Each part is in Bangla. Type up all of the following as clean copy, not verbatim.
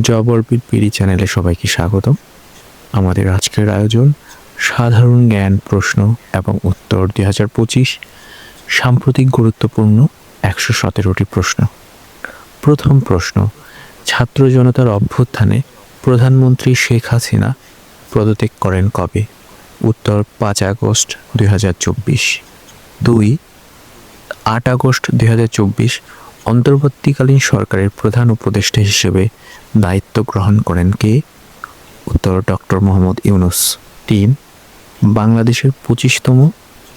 জব অরবিট পিডি চ্যানেলে সবাইকে স্বাগতম। আমাদের আজকের আয়োজন সাধারণ জ্ঞান প্রশ্ন এবং উত্তর 2025 সাম্প্রতিক গুরুত্বপূর্ণ 117টি প্রশ্ন। প্রথম প্রশ্ন, ছাত্র জনতার অভ্যুত্থানে প্রধানমন্ত্রী শেখ হাসিনা পদত্যাগ করেন কবে? উত্তর 5 আগস্ট 2024। 2, 8 আগস্ট 2024 অন্তর্বর্তীকালীন সরকারের প্রধান উপদেষ্টা হিসেবে দায়িত্ব গ্রহণ করেন কে? উত্তর ডক্টর মোহাম্মদ ইউনূস। 3, বাংলাদেশের 25তম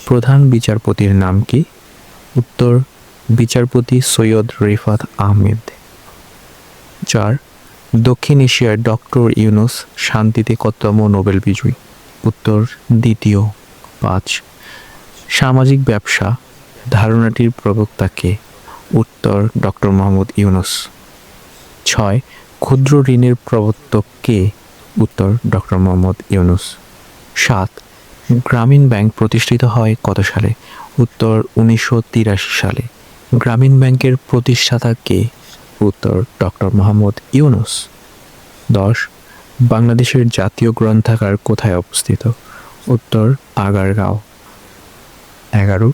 প্রধান বিচারপতির নাম কি? উত্তর বিচারপতি সৈয়দ রিফাত আহমেদ। 4, দক্ষিণ এশিয়ার ডক্টর ইউনূস শান্তিতে কততম নোবেল বিজয়ী? উত্তর দ্বিতীয়। 5, সামাজিক ব্যবসা ধারণাটির প্রবক্তা কে? উত্তর ডক্টর মোহাম্মদ ইউনূস। 6, ক্ষুদ্র ঋণের প্রবর্তক কে? উত্তর ডক্টর মোহাম্মদ ইউনূস। 7, গ্রামীণ ব্যাংক প্রতিষ্ঠিত হয় কত সালে? উত্তর 1983 সালে। গ্রামীণ ব্যাংকের প্রতিষ্ঠাতা কে? উত্তর ডক্টর মোহাম্মদ ইউনূস। 10, বাংলাদেশের জাতীয় গ্রন্থাগার কোথায় অবস্থিত? উত্তর আগারগাঁও। 11,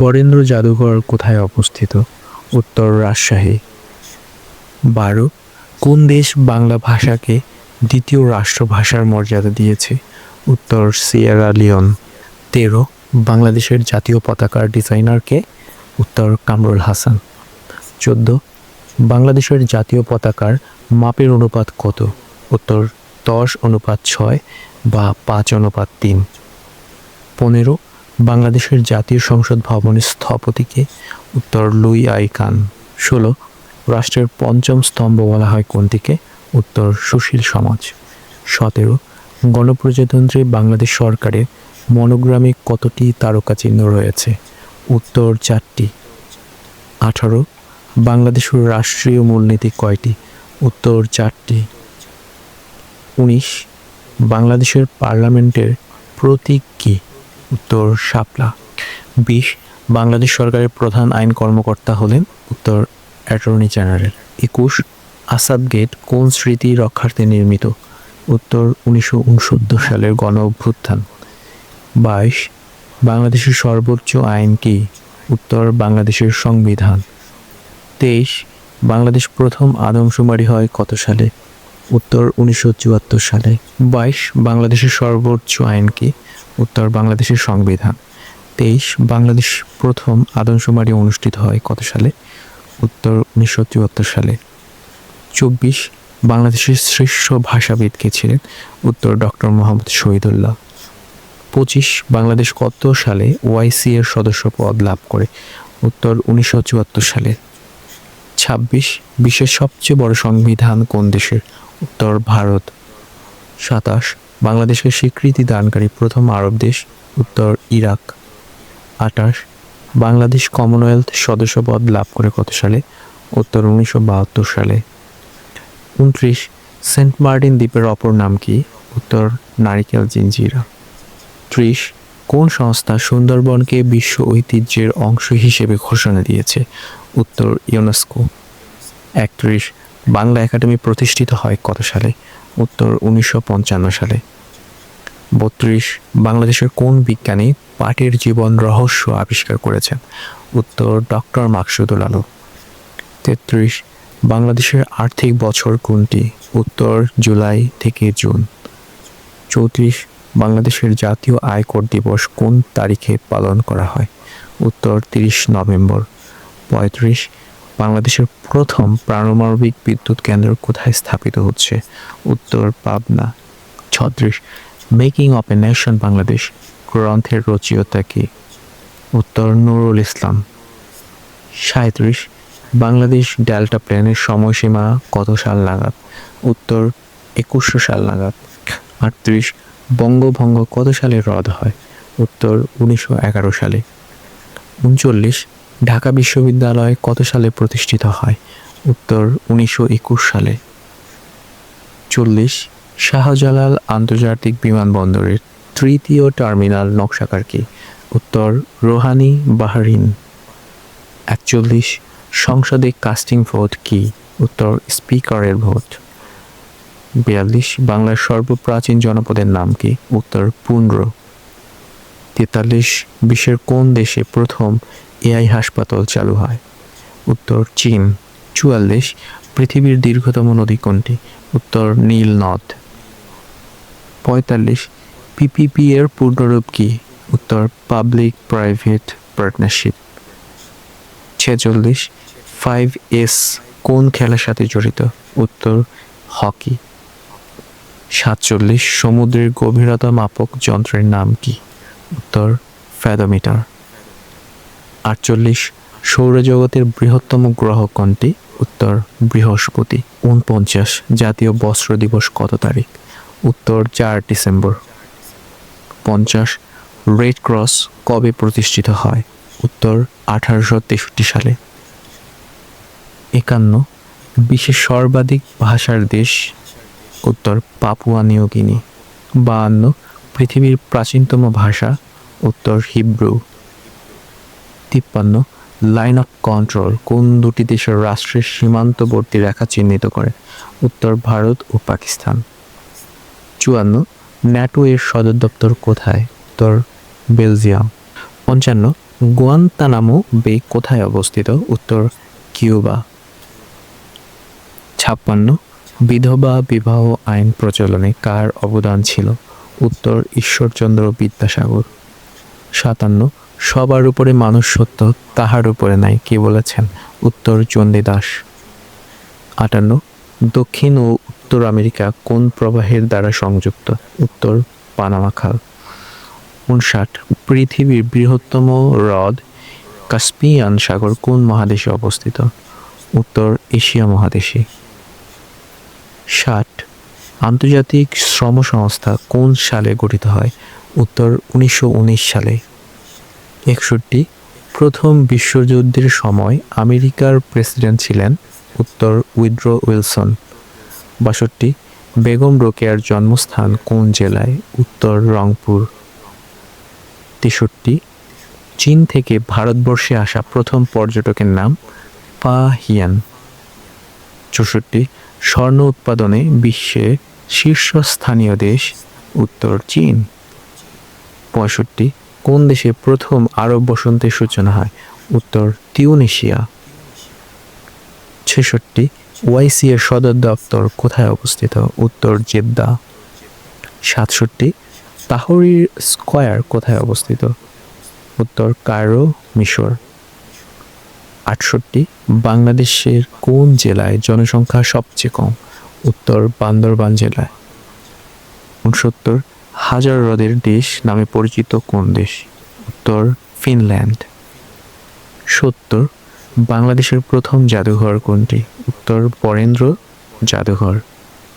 বরেন্দ্র জাদুঘর কোথায় অবস্থিত? উত্তর রাজশাহী। 12, কোন দেশ বাংলা ভাষাকে দ্বিতীয় রাষ্ট্রভাষার মর্যাদা দিয়েছে? উত্তর সিয়েরা লিওন। 13, বাংলাদেশের জাতীয় পতাকার ডিজাইনার কে? উত্তর কামরুল হাসান। 14, বাংলাদেশের জাতীয় পতাকার মাপের অনুপাত কত? উত্তর 10:6 বা 5:3। 15, বাংলাদেশের জাতীয় সংসদ ভবনের স্থপতি কে? উত্তর লুই আই কান। 16, রাষ্ট্রের পঞ্চম স্তম্ভ বলা হয় কোনটিকে? উত্তর সুশীল সমাজ। 17, গণপ্রজাতন্ত্রী বাংলাদেশ সরকারের মনোগ্রামে কতটি তারকা চিহ্ন রয়েছে? উত্তর 4টি। 18, বাংলাদেশের রাষ্ট্রীয় মূলনীতি কয়টি? উত্তর 4টি। 19, বাংলাদেশের পার্লামেন্টের প্রতীক কী? উত্তর শাপলা। 20, বাংলাদেশ সরকারের প্রধান আইন কর্মকর্তা হলেন? উত্তর অ্যাটর্নি জেনারেল। 21, আসাদ গেট কোন স্মৃতি রক্ষার্থে নির্মিত? উত্তর 1969 সালের গণ অভ্যুত্থান। 22, বাংলাদেশের সর্বোচ্চ আইন কি? উত্তর বাংলাদেশের সংবিধান। 23, বাংলাদেশ প্রথম আদমশুমারি হয় কত সালে? উত্তর 1974 সালে। 22, বাংলাদেশের সর্বোচ্চ আইন কি? উত্তর বাংলাদেশের সংবিধান। 23, বাংলাদেশ প্রথম আদমশুমারি অনুষ্ঠিত হয় কত সালে? উত্তর 1974 সালে। 24, বাংলাদেশের শ্রেষ্ঠ ভাষাবিদ কে ছিলেন? উত্তর ডক্টর মোহাম্মদ শহীদুল্লাহ। 25, বাংলাদেশ কত সালে ওআইসি এর সদস্য পদ লাভ করে? উত্তর 1974 সালে। 26, বিশ্বের সবচেয়ে বড় সংবিধান কোন দেশের? উত্তর ভারত। 27, বাংলাদেশের স্বীকৃতি দানকারী প্রথম আরব দেশ? উত্তর ইরাক। 28, বাংলাদেশ কমনওয়েলথ সদস্যপদ লাভ করে কত সালে? উত্তর 1972 সালে। 29, সেন্ট মার্টিন দ্বীপের অপর নাম কি? উত্তর নারিকেল জিঞ্জিরা। 30, কোন সংস্থা সুন্দরবনকে বিশ্ব ঐতিহ্যের অংশ হিসেবে ঘোষণা দিয়েছে? উত্তর ইউনেস্কো। 31, বাংলা একাডেমি প্রতিষ্ঠিত হয় কত সালে? উত্তর 1955 সালে। 32, বাংলাদেশের কোন বিজ্ঞানী পাটের জীবন রহস্য আবিষ্কার করেছেন? উত্তর ডক্টর মাকসুদুল আলম। 33, বাংলাদেশের আর্থিক বছর কোনটি? উত্তর জুলাই থেকে জুন। 34, বাংলাদেশের জাতীয় আয়কর দিবস কোন তারিখে পালন করা হয়? উত্তর 30 নভেম্বর। 35, বাংলাদেশের প্রথম পারমাণবিক বিদ্যুৎ কেন্দ্র কোথায় স্থাপিত হচ্ছে? উত্তর Pabna. 36, making of a nation Bangladesh গ্রন্থের রচয়িতা কে? উত্তর নুরুল ইসলাম। 37, বাংলাদেশ ডেল্টা প্ল্যানের সময়সীমা কত সাল নাগাদ? উত্তর 2100 সাল নাগাদ। 38, বঙ্গভঙ্গ কত সালে রদ হয়? উত্তর 1911 সালে। 39, ঢাকা বিশ্ববিদ্যালয় কত সালে প্রতিষ্ঠিত হয়? উত্তর 1921 সালে। 40, শাহজালাল আন্তর্জাতিক বিমানবন্দরের তৃতীয় টার্মিনাল নকশাকার কে? উত্তর রোহানি বাহরিন। 41, সংসদে কাস্টিং ভোট কি? উত্তর স্পিকারের ভোট। 42 বাংলার সর্বপ্রাচীন জনপদের নাম কি? উত্তর পুন্ড্র। 43 বিশ্বের কোন দেশে প্রথম এআই হাসপাতাল চালু হয়? উত্তর চীন। 44 পৃথিবীর দীর্ঘতম নদী কোনটি? উত্তর নীল নদ। 45 পিপিপি এর পূর্ণরূপ কি? উত্তর পাবলিক প্রাইভেট পার্টনারশিপ। 46 5S কোন খেলার সাথে জড়িত? উত্তর হকি। 47 সমুদ্রের গভীরতা মাপক যন্ত্রের নাম কি? উত্তর ফ্যাথোমিটার। 48 সৌরজগতের বৃহত্তম গ্রহ কোনটি? উত্তর বৃহস্পতি। 49 জাতীয় বস্ত্র দিবস কত তারিখ? উত্তর 4 ডিসেম্বর। 50 রেড ক্রস কবে প্রতিষ্ঠিত হয়? উত্তর 1863 সালে। 51 বিশ্বের সর্বাধিক ভাষার দেশ? উত্তর পাপুয়া নিউ গিনি। 52 পৃথিবীর প্রাচীনতম ভাষা? উত্তর হিব্রু। 53 লাইন অফ কন্ট্রোল কোন দুটি দেশের রাষ্ট্রের সীমান্তবর্তী রেখা চিহ্নিত করে? উত্তর ভারত ও পাকিস্তান। 54 ন্যাটো এর সদর দপ্তর কোথায়? উত্তর বেলজিয়াম। 55 গুয়ান্তানামো বে কোথায় অবস্থিত? উত্তর কিউবা। 56 বিধবা বিবাহ আইন প্রচলনে কার অবদান ছিল? উত্তর ঈশ্বরচন্দ্র বিদ্যাসাগর। 57 সবার উপরে মানুষ সত্য, তাহার উপরে নাই, কে বলেছেন? উত্তর চণ্ডীদাস। 58 দক্ষিণ ও উত্তর আমেরিকা কোন প্রবাহের দ্বারা সংযুক্ত? উত্তর পানামা খাল। 59 পৃথিবীর বৃহত্তম হ্রদ কাস্পিয়ান সাগর কোন মহাদেশে অবস্থিত? উত্তর এশিয়া মহাদেশে। 60 আন্তর্জাতিক শ্রম সংস্থা কোন সালে গঠিত হয়? উত্তর 1919 সালে। 61 প্রথম বিশ্বযুদ্ধের সময় আমেরিকার প্রেসিডেন্ট ছিলেন? উত্তর উইড্রো উইলসন। 62 বেগম রোকেয়ার জন্মস্থান কোন জেলায়? উত্তর রংপুর। 63 চীন থেকে ভারতবর্ষে আসা প্রথম পর্যটকের নাম? পা হিয়ান। 64 স্বর্ণ উৎপাদনে বিশ্বে শীর্ষস্থানীয় দেশ? উত্তর চীন। 65 কোন দেশে প্রথম আরব বসন্তের সূচনা হয়? উত্তর তিউনিসিয়া। 66 ওআইসি এর সদর দপ্তর কোথায় অবস্থিত? উত্তর জেদ্দা। 67 তাহরির স্কয়ার কোথায় অবস্থিত? উত্তর কায়রো, মিশর। 68 বাংলাদেশের কোন জেলায় জনসংখ্যা সবচেয়ে কম? উত্তর বান্দরবান জেলায়। 69 হাজার হ্রদের দেশ নামে পরিচিত কোন দেশ? উত্তর ফিনল্যান্ড। 70 বাংলাদেশের প্রথম জাদুঘর কোনটি? উত্তর বরেন্দ্র জাদুঘর।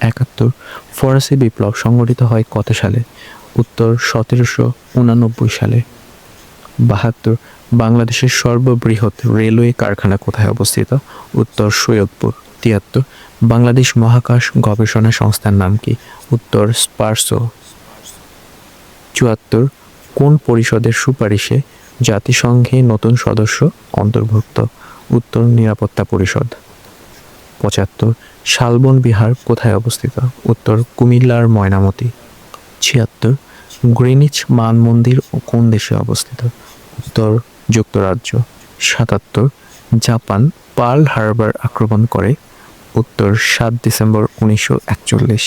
71 ফরাসি বিপ্লব সংগঠিত হয় কত সালে? উত্তর 1789 সালে। 72 বাংলাদেশের সর্ববৃহৎ রেলওয়ে কারখানা কোথায় অবস্থিত? উত্তর সৈয়দপুর। 73 বাংলাদেশ মহাকাশ গবেষণা সংস্থার নাম কি? উত্তর স্পারসো। 74 কোন পরিষদের সুপারিশে জাতিসংঘে নতুন সদস্য অন্তর্ভুক্ত? উত্তর নিরাপত্তা পরিষদ। 75 শালবন বিহার কোথায় অবস্থিত? উত্তর কুমিল্লার ময়নামতি। 76 গ্রিনিচ মান মন্দির কোন দেশে অবস্থিত? উত্তর যুক্তরাজ্য। 77 জাপান পার্ল হারবার আক্রমণ করে? উত্তর 7 ডিসেম্বর 1941।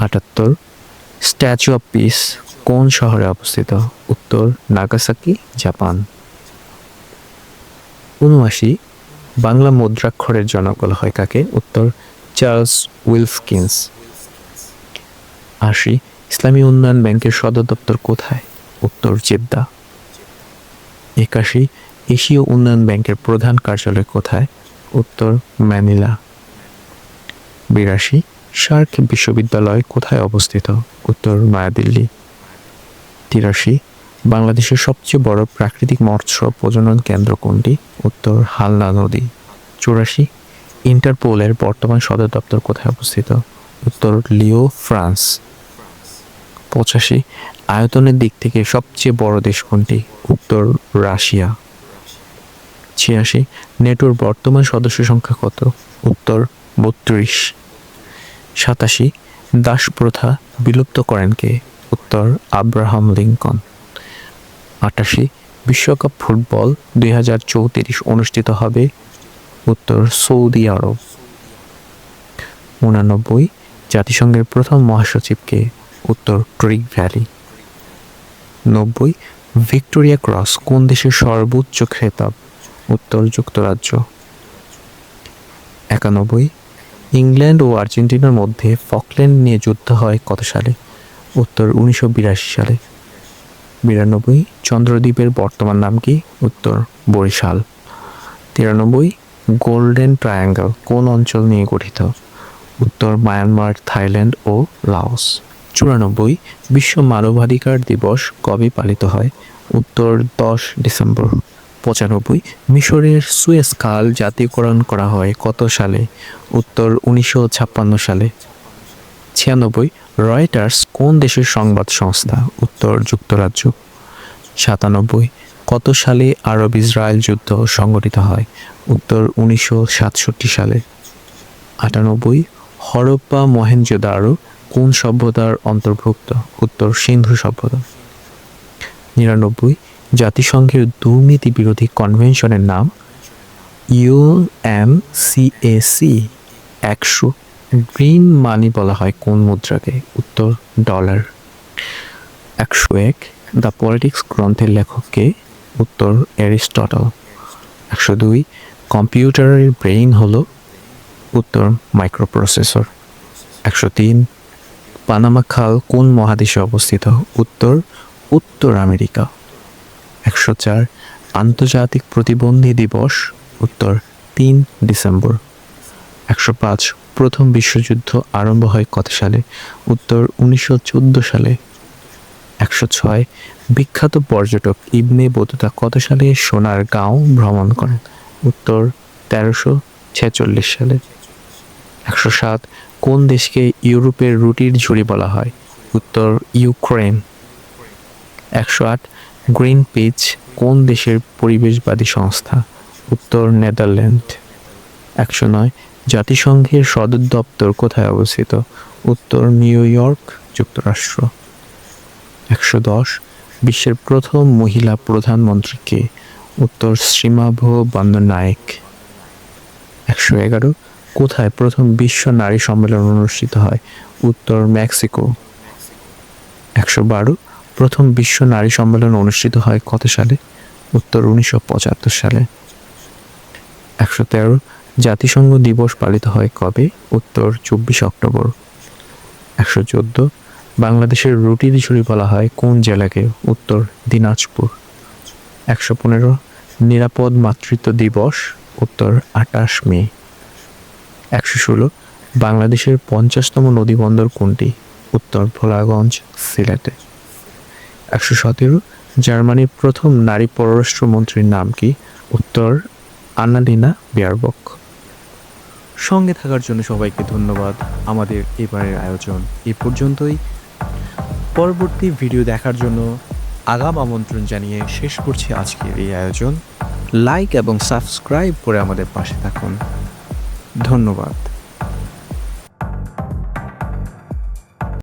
78 স্ট্যাচু অফ পিস কোন শহরে অবস্থিত? উত্তর নাগাসাকি, জাপান। 79 বাংলা মুদ্রাক্ষরের জনক বলা হয় কাকে? উত্তর চার্লস উইলকিন্স। 80 ইসলামী উন্নয়ন ব্যাংকের সদর দপ্তর কোথায়? উত্তর জেদ্দা। 81 এশীয় উন্নয়ন ব্যাংকের প্রধান কার্যালয় কোথায়? উত্তর ম্যানিলা। 82 সার্ক বিশ্ববিদ্যালয় কোথায় অবস্থিত? উত্তর নয়াদিল্লি। 83 বাংলাদেশের সবচেয়ে বড় প্রাকৃতিক মৎস্য প্রজনন কেন্দ্র কোনটি? উত্তর হালদা নদী। 84 ইন্টারপোলের বর্তমান সদর দপ্তর কোথায় অবস্থিত? উত্তর লিও, ফ্রান্স। 85 আয়তনের দিক থেকে সবচেয়ে বড় দেশ কোনটি? উত্তর রাশিয়া। 86 নেটোর বর্তমান সদস্য সংখ্যা কত? উত্তর 32। 87 দাস প্রথা বিলুপ্ত করেন কে? উত্তর আব্রাহাম লিঙ্কন। 88 বিশ্বকাপ ফুটবল 2034 অনুষ্ঠিত হবে? উত্তর সৌদি আরব। 89 জাতিসংঘের প্রথম মহাসচিব কে? উত্তর ট্রিক ভ্যালি। 90 ভিক্টোরিয়া ক্রস কোন দেশের সর্বোচ্চ খেতাব? উত্তর যুক্তরাজ্য। 91 ইংল্যান্ড ও আর্জেন্টিনার মধ্যে ফকল্যান্ড নিয়ে যুদ্ধ হয় কত সালে? উত্তর 1982 সালে। 92 চন্দ্রদ্বীপের বর্তমান নাম কি? উত্তর বরিশাল। 93 গোল্ডেন ট্রায়াঙ্গল কোন অঞ্চল নিয়ে গঠিত? উত্তর মায়ানমার, থাইল্যান্ড ও লাওস। 94 বিশ্ব মানবাধিকার দিবস কবে পালিত হয়? উত্তর 10 ডিসেম্বর। 95 মিশরের সুয়েজ খাল জাতীয়করণ করা হয় কত সালে? উত্তর 1956 সালে। 96 রয়টার্স কোন দেশের সংবাদ সংস্থা? উত্তর যুক্তরাজ্য। 97 কত সালে আরব ইসরায়েল যুদ্ধ সংঘটিত হয়? উত্তর 1967 সালে। 98 হরপ্পা মহেঞ্জোদারো কোন সভ্যতার অন্তর্ভুক্ত? উত্তর সিন্ধু সভ্যতা। 99 জাতিসংঘের দুর্নীতি বিরোধী কনভেনশনের নাম? UNCAC। 100 গ্রিন মানি বলা হয় কোন মুদ্রাকে? উত্তর ডলার। 101 দ্য পলিটিক্স গ্রন্থের লেখককে? উত্তর অ্যারিস্টটল। 102 কম্পিউটারের ব্রেইন হলো? উত্তর মাইক্রোপ্রসেসর। 103 পানামা খাল কোন মহাদেশে অবস্থিত? উত্তর উত্তর আমেরিকা। 104 আন্তর্জাতিক প্রতিবন্ধী দিবস? উত্তর 3 ডিসেম্বর। 105 প্রথম বিশ্বযুদ্ধ আরম্ভ হয় কত সালে? উত্তর 1914 সালে। 106 বিখ্যাত পর্যটক ইবনে বতুতা কত সালে সোনারগাঁও ভ্রমণ করেন? উত্তর 1346 সালে। 107 কোন দেশকে ইউরোপের রুটির ঝুড়ি বলা হয়? উত্তর ইউক্রেন। 108 গ্রিন পিচ কোন দেশের পরিবেশবাদী সংস্থা? উত্তর নেদারল্যান্ড। 109 জাতিসংঘের সদর দপ্তর কোথায় অবস্থিত? উত্তর নিউ ইয়র্ক, যুক্তরাষ্ট্র। 110 বিশ্বের প্রথম মহিলা প্রধানমন্ত্রী কে? উত্তর শ্রীমাভ বন্দরনায়েক। 111 কোথায় প্রথম বিশ্ব নারী সম্মেলন অনুষ্ঠিত হয়? উত্তর মেক্সিকো। 112 প্রথম বিশ্ব নারী সম্মেলন অনুষ্ঠিত হয় কত সালে? উত্তর 1975 সালে। 113 জাতিসংঘ দিবস পালিত হয় কবে? উত্তর 24 অক্টোবর। 114 বাংলাদেশের রুটির ঝুড়ি বলা হয় কোন জেলাকে? উত্তর দিনাজপুর। 115 নিরাপদ মাতৃত্ব দিবস? উত্তর 28 মে। 116 বাংলাদেশের 50তম নদীবন্দর কোনটি? উত্তর ভোলাগঞ্জ, সিলেটে। 117 জার্মানির প্রথম নারী পররাষ্ট্রমন্ত্রীর নাম কি? উত্তর আন্নালিনা বেয়ারবক। সঙ্গে থাকার জন্য সবাইকে ধন্যবাদ। আমাদের এবারের আয়োজন এ পর্যন্তই। পরবর্তী ভিডিও দেখার জন্য আগাম আমন্ত্রণ জানিয়ে শেষ করছি আজকের এই আয়োজন। লাইক এবং সাবস্ক্রাইব করে আমাদের পাশে থাকুন। ধন্যবাদ।